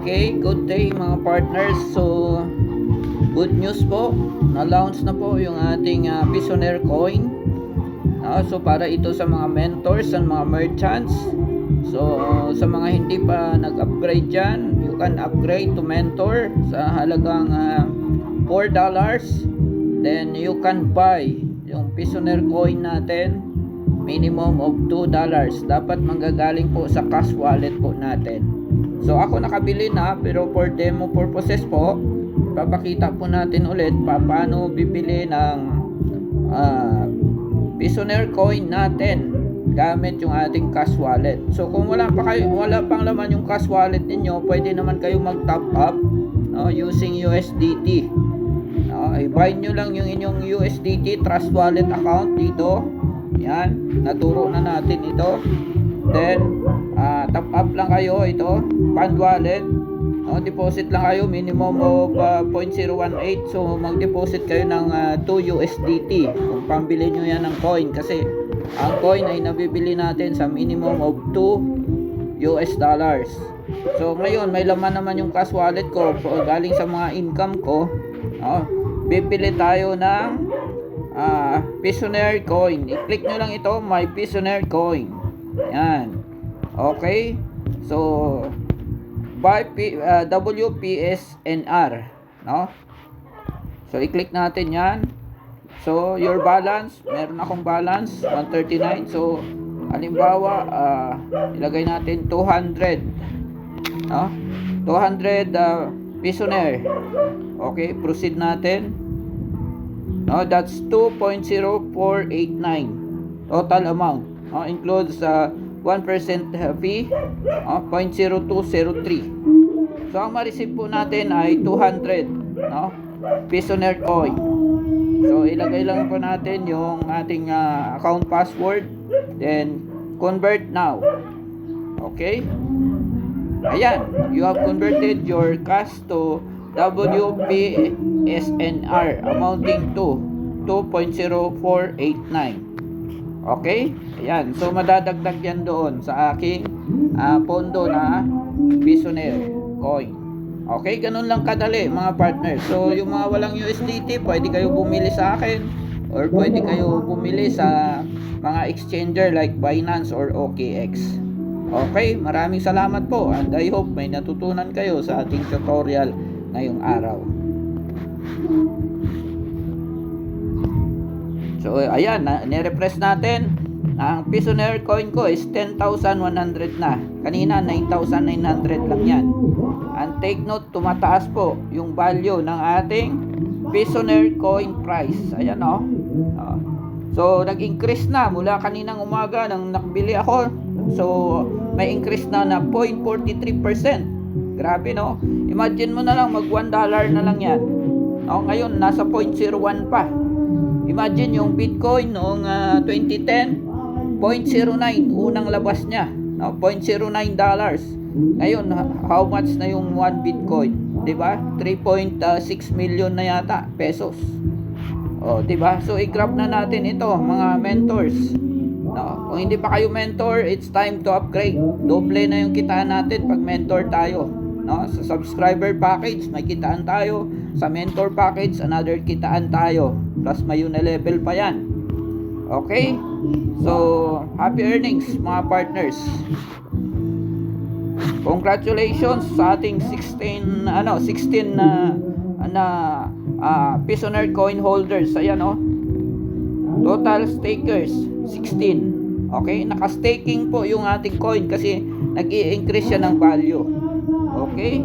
Okay, good day mga partners. So, good news po. Na-launch na po yung ating Pissoner coin. So, para ito sa mga mentors and mga merchants. So, sa mga hindi pa nag-upgrade dyan, you can upgrade to mentor sa halagang $4. Then, you can buy yung Pissoner coin natin minimum of $2. Dapat manggagaling po sa cash wallet po natin. So ako nakabili na, pero for demo purposes po, papakita po natin ulit paano bibili ng Pissoner coin natin gamit yung ating cash wallet. So kung wala pang laman yung cash wallet ninyo, pwede naman kayo mag top up using USDT. I-buy nyo lang yung inyong USDT Trust Wallet account dito. Yan, naturo na natin ito. Then top up lang kayo ito, Fund Wallet. Deposit lang kayo minimum of 0.018. So mag-deposit kayo ng 2 USDT kung pambili nyo yan ng coin, kasi ang coin ay nabibili natin sa minimum of $2. So ngayon may laman naman yung cash wallet ko galing sa mga income ko. Bibili tayo ng Pissoner coin. I-click nyo lang ito, my Pissoner coin. Yan. Okay. So buy WPSNR, So i-click natin yan. So your balance, meron akong balance 139. So halimbawa ilagay natin 200, 200 Pissoner. Okay, proceed natin. That's 2.0489 total amount. Includes 1% fee, 0.0203. So ang ma-receive po natin ay 200 Pissoner coin. So ilagay lang po natin yung ating account password, then convert now. Okay, ayan, you have converted your cash to WPSNR amounting to 2.0489. Okay? Ayan. So, madadagdag yan doon sa aking pondo na Pissoner coin. Okay? Ganun lang kadali mga partners. So, yung mga walang USDT, pwede kayo bumili sa akin, or pwede kayo bumili sa mga exchanger like Binance or OKX. Okay? Maraming salamat po, and I hope may natutunan kayo sa ating tutorial ngayong araw. So ayan, ni-refresh natin. Ang Pissoner coin ko is 10,100 na. Kanina 9,900 lang yan. And take note, tumataas po yung value ng ating Pissoner coin price. Ayan So nag-increase na mula kaninang umaga nang nakbili ako. So may increase na 0.43%. Grabe Imagine mo na lang, mag $1 na lang yan. Ngayon nasa 0.01 pa. Imagine yung Bitcoin noong 2010, 0.09 unang labas niya, $0.09. Ngayon how much na yung 1 Bitcoin, 'di ba? 3.6 million na yata pesos. 'Di ba? So i-grab na natin ito mga mentors. Kung hindi pa kayo mentor, it's time to upgrade. Doble na yung kitaan natin pag mentor tayo. Sa subscriber package may kitaan tayo, sa mentor package another kitaan tayo, plus may level pa yan. Okay, so happy earnings mga partners. Congratulations sa ating 16 Pissoner coin holders. Ayan total stakers 16. Okay, naka-staking po yung ating coin kasi nag-i-increase siya ng value. Okay,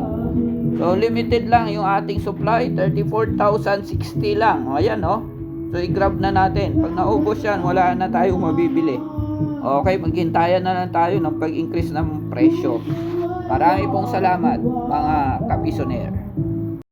so limited lang yung ating supply, 34,060 lang. Ayan so i-grab na natin. Pag naubos yan, wala na tayong mabibili. Okay, maghintayan na lang tayo ng pag-increase ng presyo. Marami pong salamat mga ka-Pissoner.